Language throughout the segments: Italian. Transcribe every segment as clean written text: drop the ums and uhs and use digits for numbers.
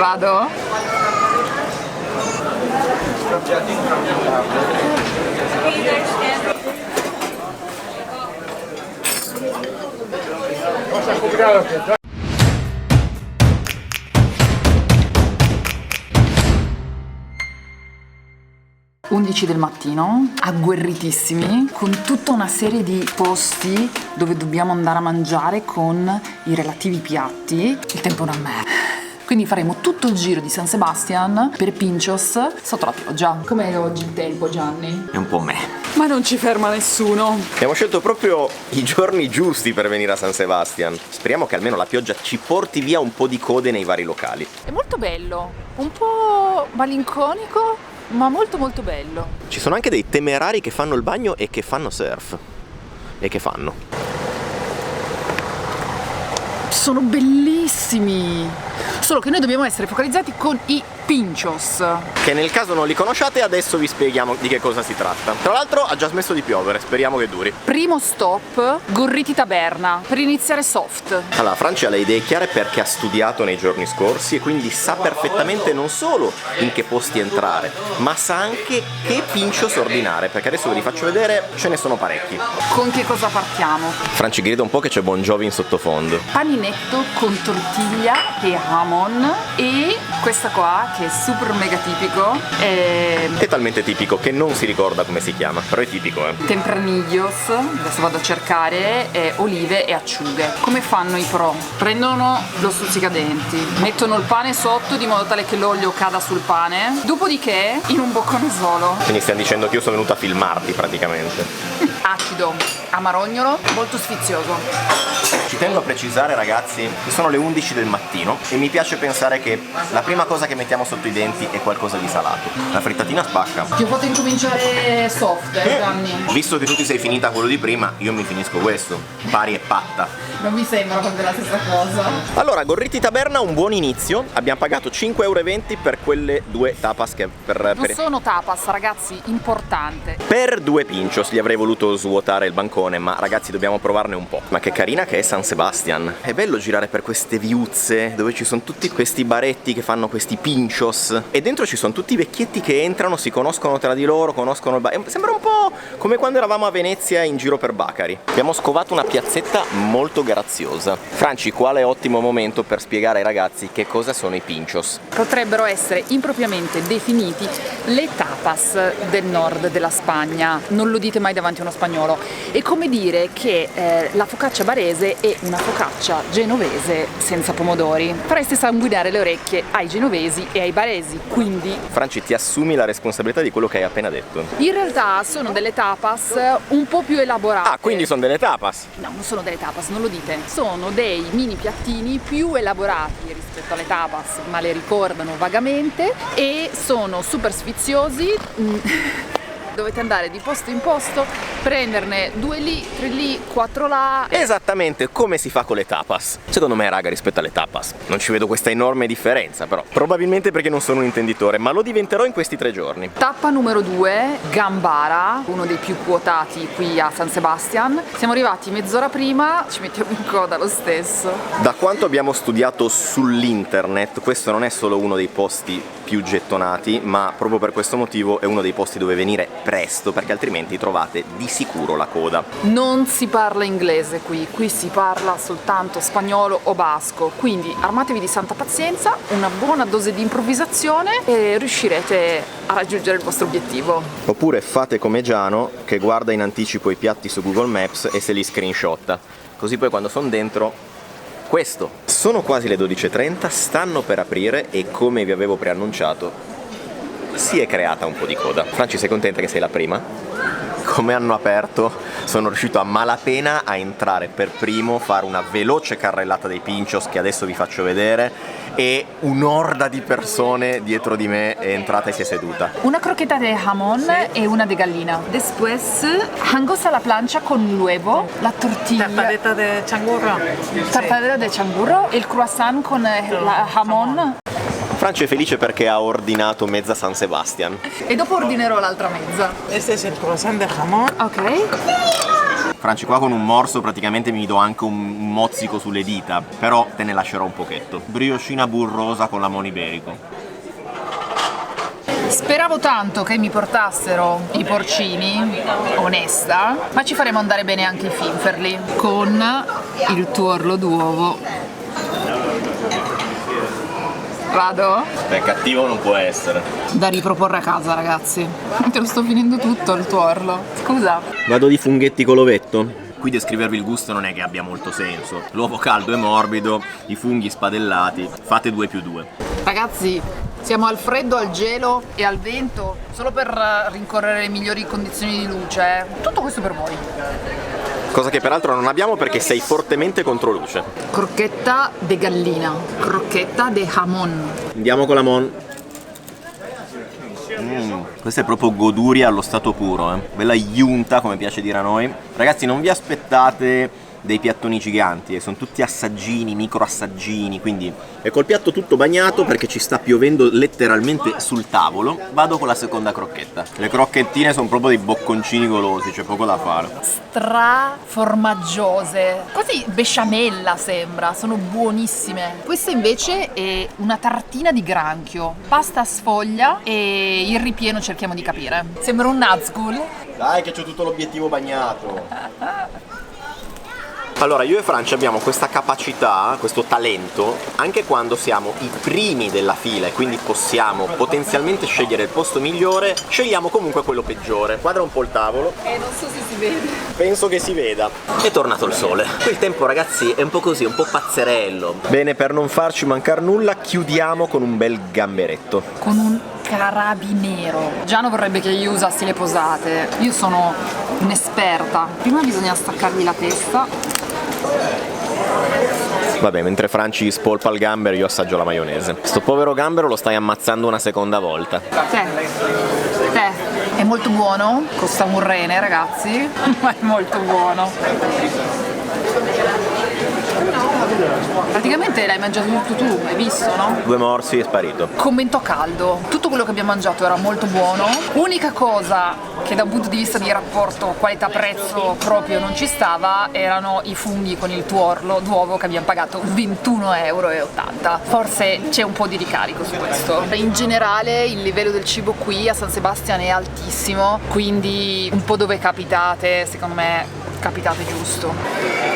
Vado? Cosa 11 del mattino, agguerritissimi, con tutta una serie di posti dove dobbiamo andare a mangiare con i relativi piatti. Il tempo è una merda. Quindi faremo tutto il giro di San Sebastian per Pinchos sotto la pioggia. Com'è oggi il tempo, Gianni? È un po' me. Ma non ci ferma nessuno. Abbiamo scelto proprio i giorni giusti per venire a San Sebastian. Speriamo che almeno la pioggia ci porti via un po' di code nei vari locali. È molto bello, un po' malinconico, ma molto molto bello. Ci sono anche dei temerari che fanno il bagno e che fanno surf. E che fanno? Sono bellissimi! Solo che noi dobbiamo essere focalizzati con i Pinchos. Che nel caso non li conosciate, adesso vi spieghiamo di che cosa si tratta. Tra l'altro ha già smesso di piovere, speriamo che duri. Primo stop, Gorriti Taberna, per iniziare soft. Allora, Francia ha le idee chiare perché ha studiato nei giorni scorsi e quindi sa perfettamente non solo in che posti entrare, ma sa anche che Pinchos ordinare, perché adesso ve li faccio vedere, ce ne sono parecchi. Con che cosa partiamo? Franci, grida un po' che c'è Bon Jovi in sottofondo. Paninetto con tortiglia e hamon e questa qua che è super mega tipico È talmente tipico che non si ricorda come si chiama, però è tipico, tempranillos, adesso vado a cercare, olive e acciughe. Come fanno i pro? Prendono lo stuzzicadenti, mettono il pane sotto di modo tale che l'olio cada sul pane, dopodiché in un boccone solo. Quindi stiamo dicendo che io sono venuta a filmarti praticamente. Acido, amarognolo, molto sfizioso. Ci tengo a precisare, ragazzi, che sono le 11 del mattino e mi piace pensare che la prima cosa che mettiamo sotto i denti è qualcosa di salato. La frittatina spacca. Ti ho fatto incominciare soft, Gianni. Visto che tu ti sei finita quello di prima, io mi finisco questo. Pari e patta. Non mi sembra proprio la stessa cosa. Allora, Gorriti Taberna, un buon inizio. Abbiamo pagato 5,20 € per quelle due tapas che Non sono tapas, ragazzi, importante. Per due Pinchos gli avrei voluto svuotare il bancone, ma ragazzi dobbiamo provarne un po'. Ma che carina che è San Sebastian. È bello girare per queste viuzze dove ci sono tutti questi baretti che fanno questi Pinchos e dentro ci sono tutti i vecchietti che entrano, si conoscono tra di loro, conoscono il bar. Sembra un po' come quando eravamo a Venezia in giro per Bacari. Abbiamo scovato una piazzetta molto graziosa. Franci, quale ottimo momento per spiegare ai ragazzi che cosa sono i Pinchos? Potrebbero essere impropriamente definiti le tapas del nord della Spagna. Non lo dite mai davanti a uno spagnolo. È come dire che la focaccia barese è una focaccia genovese senza pomodori. Fareste sanguinare le orecchie ai genovesi e ai baresi, quindi... Franci, ti assumi la responsabilità di quello che hai appena detto. In realtà sono delle tapas un po' più elaborate. Ah, quindi sono delle tapas? No, non sono delle tapas, non lo dite. Sono dei mini piattini più elaborati rispetto alle tapas, ma le ricordano vagamente e sono super sfiziosi. Dovete andare di posto in posto, prenderne 2 lì, 3 lì, 4 là. Esattamente come si fa con le tapas. Secondo me, raga, rispetto alle tapas non ci vedo questa enorme differenza, però probabilmente perché non sono un intenditore, ma lo diventerò in questi 3 giorni. Tappa numero 2, Gambara, uno dei più quotati qui a San Sebastian. Siamo arrivati mezz'ora prima, ci mettiamo in coda lo stesso. Da quanto abbiamo studiato sull'internet, questo non è solo uno dei posti più gettonati, ma proprio per questo motivo è uno dei posti dove venire presto, perché altrimenti trovate di sicuro la coda. Non si parla inglese qui si parla soltanto spagnolo o basco, quindi armatevi di santa pazienza, una buona dose di improvvisazione e riuscirete a raggiungere il vostro obiettivo. Oppure fate come Giano, che guarda in anticipo i piatti su Google Maps e se li screenshotta, così poi quando sono dentro... Questo. Sono quasi le 12:30, stanno per aprire e come vi avevo preannunciato si è creata un po' di coda. Franci, sei contenta che sei la prima? Come hanno aperto sono riuscito a malapena a entrare per primo, fare una veloce carrellata dei Pinchos che adesso vi faccio vedere e un'orda di persone dietro di me è entrata e si è seduta. Una croqueta de jamón e una de gallina. Después, angosta alla plancha con l'uovo, la tortilla. Tartaleta de changurro. Tartaleta de changurro e il croissant con la jamón. Franci è felice perché ha ordinato mezza San Sebastian. E dopo ordinerò l'altra mezza. Este es el croissant de jamón. Ok. Franci, qua con un morso praticamente mi do anche un mozzico sulle dita, però te ne lascerò un pochetto. Brioscina burrosa con lamone iberico. Speravo tanto che mi portassero i porcini, onesta, ma ci faremo andare bene anche i finferli con il tuorlo d'uovo. Vado? Beh, cattivo non può essere. Da riproporre a casa, ragazzi. Te lo sto finendo tutto il tuorlo. Scusa. Vado di funghetti con l'ovetto. Qui descrivervi il gusto non è che abbia molto senso. L'uovo caldo e morbido, i funghi spadellati, fate 2+2. Ragazzi, siamo al freddo, al gelo e al vento solo per rincorrere le migliori condizioni di luce. Tutto questo per voi. Cosa che peraltro non abbiamo perché sei fortemente contro luce. Crocchetta de gallina, crocchetta de jamon. Andiamo con la mon. Questa è proprio goduria allo stato puro, bella iunta come piace dire a noi. Ragazzi, non vi aspettate dei piattoni giganti, sono tutti assaggini, micro assaggini, quindi è col piatto tutto bagnato perché ci sta piovendo letteralmente sul tavolo. Vado con la seconda crocchetta. Le crocchettine sono proprio dei bocconcini golosi, c'è poco da fare. Straformaggiose, quasi besciamella sembra, sono buonissime. Questa invece è una tartina di granchio, pasta a sfoglia e il ripieno cerchiamo di capire. Sembra un Nazgul. Dai che c'ho tutto l'obiettivo bagnato. Allora, io e Francia abbiamo questa capacità, questo talento, anche quando siamo i primi della fila e quindi possiamo potenzialmente scegliere il posto migliore, scegliamo comunque quello peggiore. Quadra un po' il tavolo. Non so se si vede. Penso che si veda. È tornato il sole. Qui il tempo, ragazzi, è un po' così, un po' pazzerello. Bene, per non farci mancare nulla, chiudiamo con un bel gamberetto. Con un carabiniero. Giano vorrebbe che io usassi le posate. Io sono un'esperta. Prima bisogna staccargli la testa. Vabbè, mentre Franci spolpa il gambero io assaggio la maionese. Sto povero gambero lo stai ammazzando una seconda volta. Te, è molto buono, costa un rene ragazzi, ma è molto buono. Praticamente l'hai mangiato tutto tu, hai visto, no? 2 morsi e sparito. Commento a caldo, tutto quello che abbiamo mangiato era molto buono. Unica cosa che da un punto di vista di rapporto qualità-prezzo proprio non ci stava erano i funghi con il tuorlo d'uovo che abbiamo pagato 21,80 €. Forse c'è un po' di ricarico su questo. In generale il livello del cibo qui a San Sebastian è altissimo, quindi un po' dove capitate, secondo me capitate giusto.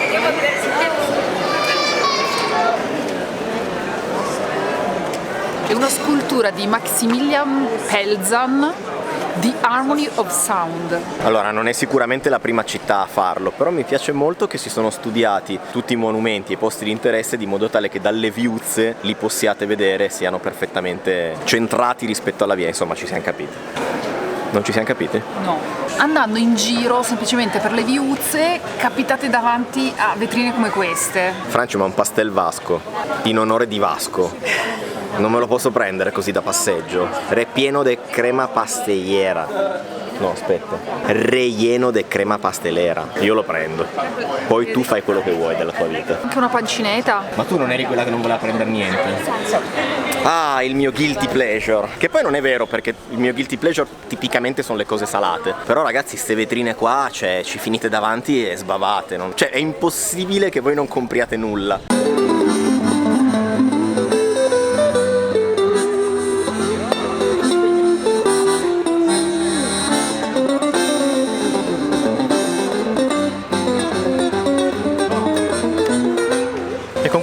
È una scultura di Maximilian Pelzan, The Harmony of Sound. Allora, non è sicuramente la prima città a farlo, però mi piace molto che si sono studiati tutti i monumenti e posti di interesse di modo tale che dalle viuzze li possiate vedere, siano perfettamente centrati rispetto alla via, insomma ci siamo capiti. Non ci siamo capiti? No. Andando in giro semplicemente per le viuzze capitate davanti a vetrine come queste. Francia, ma un pastel Vasco, in onore di Vasco. Non me lo posso prendere così da passeggio. Ripieno de crema pastigliera. No, aspetta. Relleno de crema pastelera. Io lo prendo. Poi tu fai quello che vuoi della tua vita. Anche una pancineta. Ma tu non eri quella che non voleva prendere niente? Ah, il mio guilty pleasure. Che poi non è vero, perché il mio guilty pleasure tipicamente sono le cose salate. Però ragazzi, ste vetrine qua, cioè, ci finite davanti e sbavate, no? Cioè, è impossibile che voi non compriate nulla.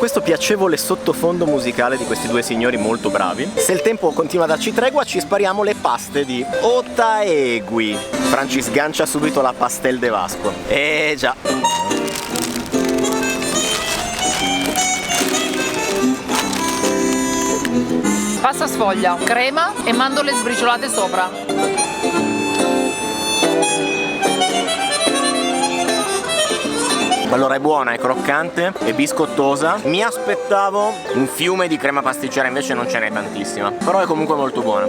Questo piacevole sottofondo musicale di questi due signori molto bravi. Se il tempo continua a darci tregua ci spariamo le paste di Otaegui. Franci sgancia subito la pastel de Vasco. Già. Pasta sfoglia, crema e mandorle sbriciolate sopra. Allora è buona, è croccante, è biscottosa. Mi aspettavo un fiume di crema pasticcera, invece non ce n'è tantissima. Però è comunque molto buona.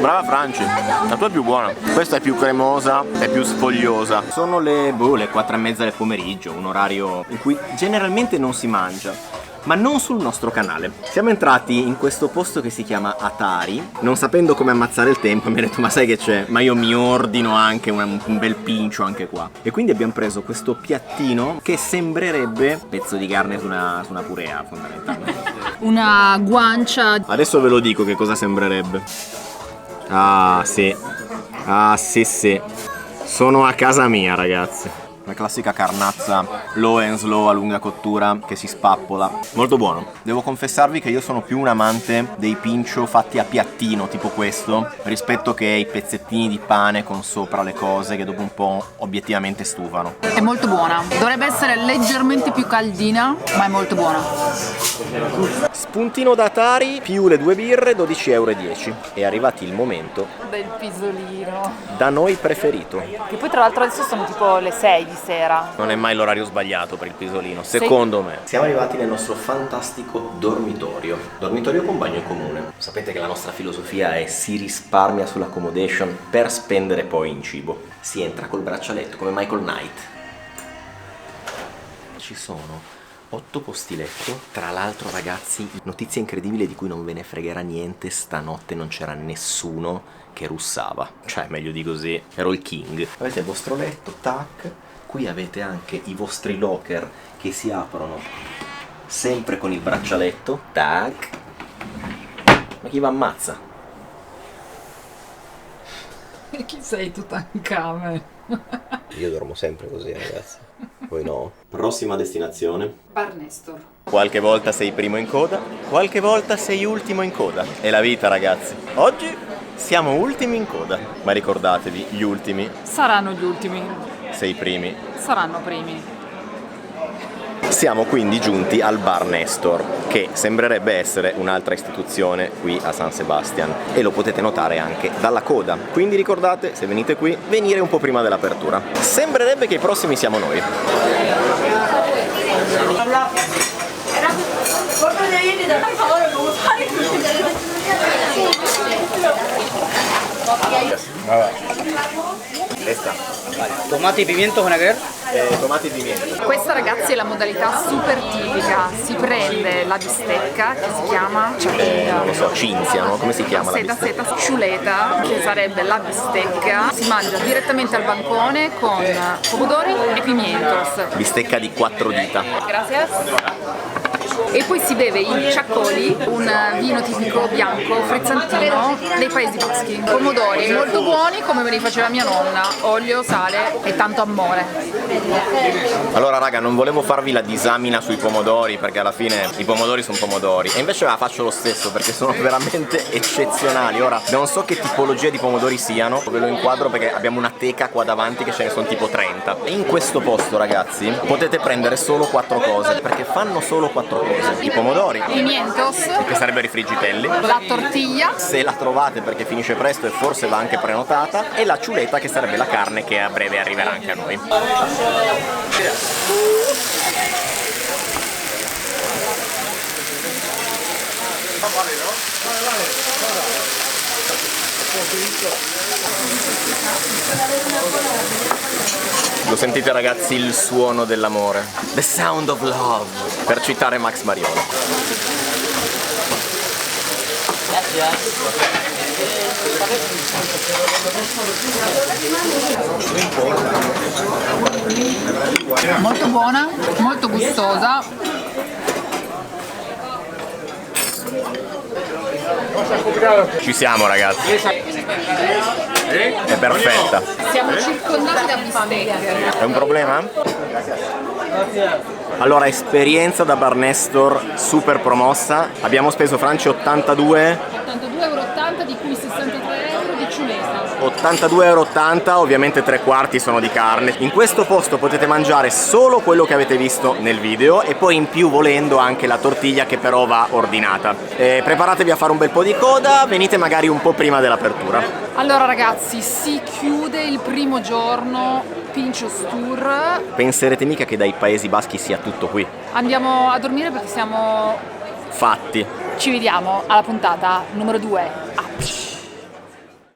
Brava Franci, la tua è più buona. Questa è più cremosa, è più sfogliosa. Sono le 4:30 del pomeriggio, un orario in cui generalmente non si mangia. ma non sul nostro canale. Siamo entrati in questo posto che si chiama Atari, non sapendo come ammazzare il tempo, mi ha detto ma sai che c'è? Ma io mi ordino anche un bel pincio anche qua. E quindi abbiamo preso questo piattino che sembrerebbe pezzo di carne su una purea, fondamentalmente. Una guancia. Adesso ve lo dico che cosa sembrerebbe. Ah sì, ah sì sì, sono a casa mia ragazzi. La classica carnazza low and slow a lunga cottura che si spappola. Molto buono. Devo confessarvi che io sono più un amante dei pincio fatti a piattino, tipo questo, rispetto che i pezzettini di pane con sopra le cose che dopo un po' obiettivamente stufano. È molto buona. Dovrebbe essere leggermente più caldina, ma è molto buona. Spuntino d'Atari più le 2 birre, 12,10 euro. È arrivati il momento Del pisolino. da noi preferito. Che poi tra l'altro adesso sono tipo le 6 di sera. Non è mai l'orario sbagliato per il pisolino, secondo me. Siamo arrivati nel nostro fantastico dormitorio. Dormitorio con bagno comune. Sapete che la nostra filosofia è si risparmia sull'accommodation per spendere poi in cibo. Si entra col braccialetto come Michael Knight. Ci sono 8 posti letto. Tra l'altro ragazzi, notizia incredibile di cui non ve ne fregherà niente, stanotte non c'era nessuno che russava. Cioè meglio di così, ero il king. Avete il vostro letto, tac. Qui avete anche i vostri locker che si aprono sempre con il braccialetto, tac. Ma chi va ammazza? E chi sei Tutankhamen? Io dormo sempre così ragazzi. Voi no. Prossima destinazione. Bar Nestor. Qualche volta sei primo in coda, qualche volta sei ultimo in coda. È la vita ragazzi. Oggi siamo ultimi in coda, ma ricordatevi, gli ultimi, Saranno gli ultimi. se i primi. Saranno primi. Siamo quindi giunti al Bar Nestor, che sembrerebbe essere un'altra istituzione qui a San Sebastian, e lo potete notare anche dalla coda. Quindi ricordate, se venite qui, venire un po' prima dell'apertura. Sembrerebbe che i prossimi siamo noi. Tomate y pimientos van a querer. Tomati e pimiento. Questa ragazzi è la modalità super tipica. Si prende la bistecca che si chiama Non lo so, cinzia, no? Come si chiama la bistecca? seta ciuleta, che sarebbe la bistecca. Si mangia direttamente al bancone con pomodori e pimientos. Bistecca di 4 dita. Gracias. E poi si beve il ciaccoli, un vino tipico bianco frizzantino dei Paesi Baschi. Pomodori molto buoni come me li faceva mia nonna, olio, sale e tanto amore. Allora raga, non volevo farvi la disamina sui pomodori perché alla fine i pomodori sono pomodori, e invece la faccio lo stesso perché sono veramente eccezionali. Ora non so che tipologia di pomodori siano, ve lo inquadro perché abbiamo una teca qua davanti che ce ne sono tipo 30. E in questo posto ragazzi potete prendere solo 4 cose, perché fanno solo 4 cose. I pomodori, Pimientos, che sarebbero i friggitelli, la tortiglia, se la trovate perché finisce presto e forse va anche prenotata, e la ciuleta che sarebbe la carne che a breve arriverà anche a noi. Lo sentite ragazzi, il suono dell'amore, the sound of love, per citare Max Mariolo. molto buona, molto gustosa. Ci siamo ragazzi, è perfetta. Siamo circondati da bistecche. È un problema? Allora, esperienza da Bar Nestor super promossa. Abbiamo speso Franci 82 €82,80 di cui 63 euro di ciuleta. 82,80 €, ovviamente 3/4 sono di carne. In questo posto potete mangiare solo quello che avete visto nel video e poi in più volendo anche la tortiglia, che però va ordinata. Preparatevi a fare un bel po' di coda, venite magari un po' prima dell'apertura. Allora ragazzi, si chiude il primo giorno Pinchos Tour. Penserete mica che dai Paesi Baschi sia tutto qui? Andiamo a dormire perché siamo... Fatti. Ci vediamo alla puntata numero 2 a